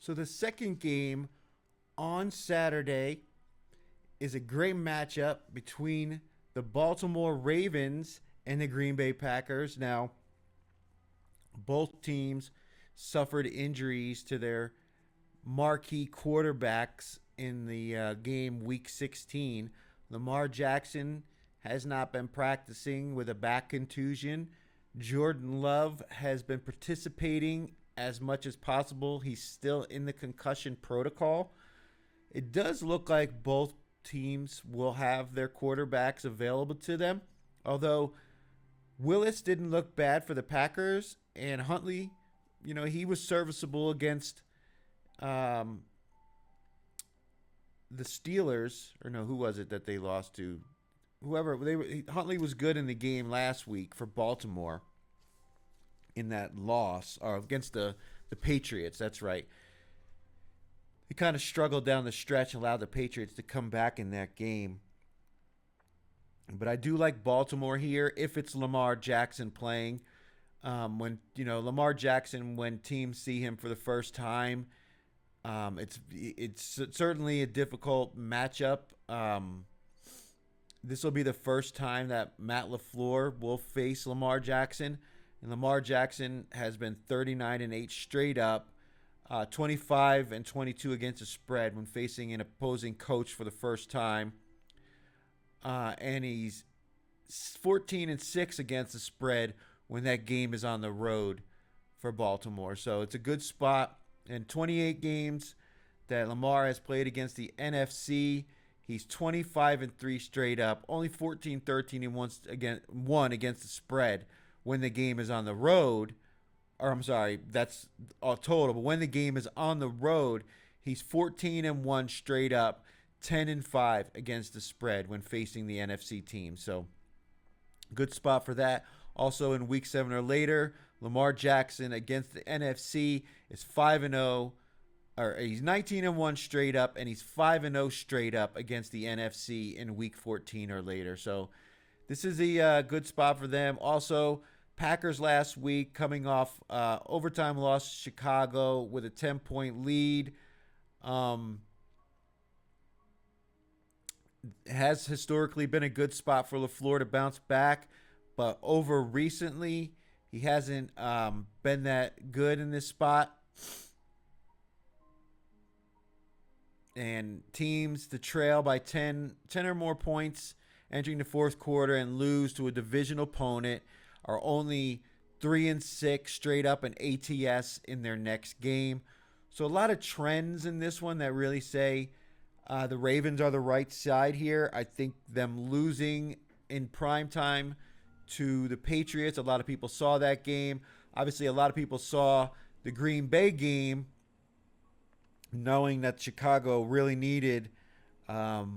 So the second game on Saturday is a great matchup between the Baltimore Ravens and the Green Bay Packers. Now, both teams suffered injuries to their marquee quarterbacks in the game week 16. Lamar Jackson has not been practicing with a back contusion. Jordan Love has been participating as much as possible. He's still in the concussion protocol. It does look like both teams will have their quarterbacks available to them, although Willis didn't look bad for the Packers, and Huntley, he was serviceable against um, the Steelers. Or no, who was it that they lost to? Whoever they were, Huntley was good in the game last week for Baltimore in that loss, or against the Patriots. That's right. He kind of struggled down the stretch, allowed the Patriots to come back in that game. But I do like Baltimore here if it's Lamar Jackson playing. When Lamar Jackson, when teams see him for the first time, it's certainly a difficult matchup. This will be the first time that Matt LaFleur will face Lamar Jackson, and Lamar Jackson has been 39-8 straight up. 25-22 against the spread when facing an opposing coach for the first time. And he's 14-6 against the spread when that game is on the road for Baltimore. So it's a good spot. In 28 games that Lamar has played against the NFC, he's 25-3 straight up, only 14-13 and one against the spread when the game is on the road. Or I'm sorry, that's all total. But when the game is on the road, he's 14-1 straight up, 10-5 against the spread when facing the NFC team. So good spot for that. Also in week 7 or later, Lamar Jackson against the NFC is 5-0, or he's 19-1 straight up, and he's 5-0 straight up against the NFC in week 14 or later. So this is a good spot for them. Also, Packers last week coming off overtime loss to Chicago with a 10-point lead. Has historically been a good spot for LaFleur to bounce back, but over recently he hasn't been that good in this spot. And teams to trail by 10 or more points entering the fourth quarter and lose to a divisional opponent are only 3-6 straight up in ATS in their next game. So a lot of trends in this one that really say the Ravens are the right side here. I think them losing in prime time to the Patriots, a lot of people saw that game. Obviously, a lot of people saw the Green Bay game, knowing that Chicago really needed a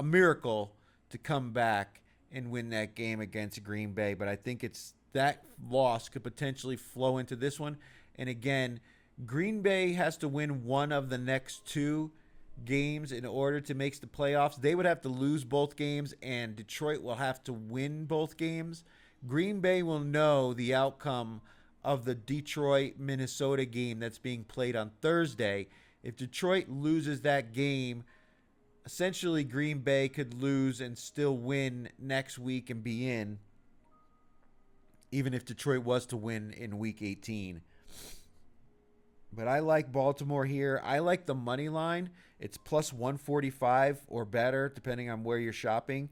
miracle to come back and win that game against Green Bay. But I think it's that loss could potentially flow into this one. And again, Green Bay has to win one of the next two games in order to make the playoffs. They would have to lose both games, and Detroit will have to win both games. Green Bay will know the outcome of the Detroit-Minnesota game that's being played on Thursday. If Detroit loses that game, essentially Green Bay could lose and still win next week and be in, even if Detroit was to win in week 18. But I like Baltimore here. I like the money line. It's plus 145 or better, depending on where you're shopping.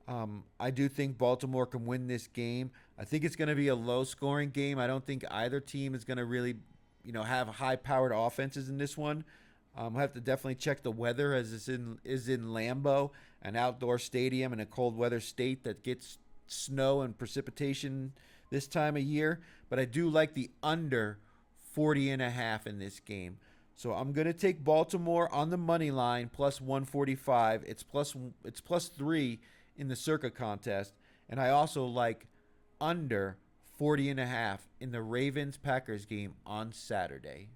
I do think Baltimore can win this game. I think it's going to be a low-scoring game. I don't think either team is going to really, have high-powered offenses in this one. I'll have to definitely check the weather, as this is in Lambeau, an outdoor stadium in a cold weather state that gets snow and precipitation this time of year. But I do like the under 40.5 in this game. So I'm going to take Baltimore on the money line plus 145. It's plus 3 in the Circa contest. And I also like under 40.5 in the Ravens-Packers game on Saturday.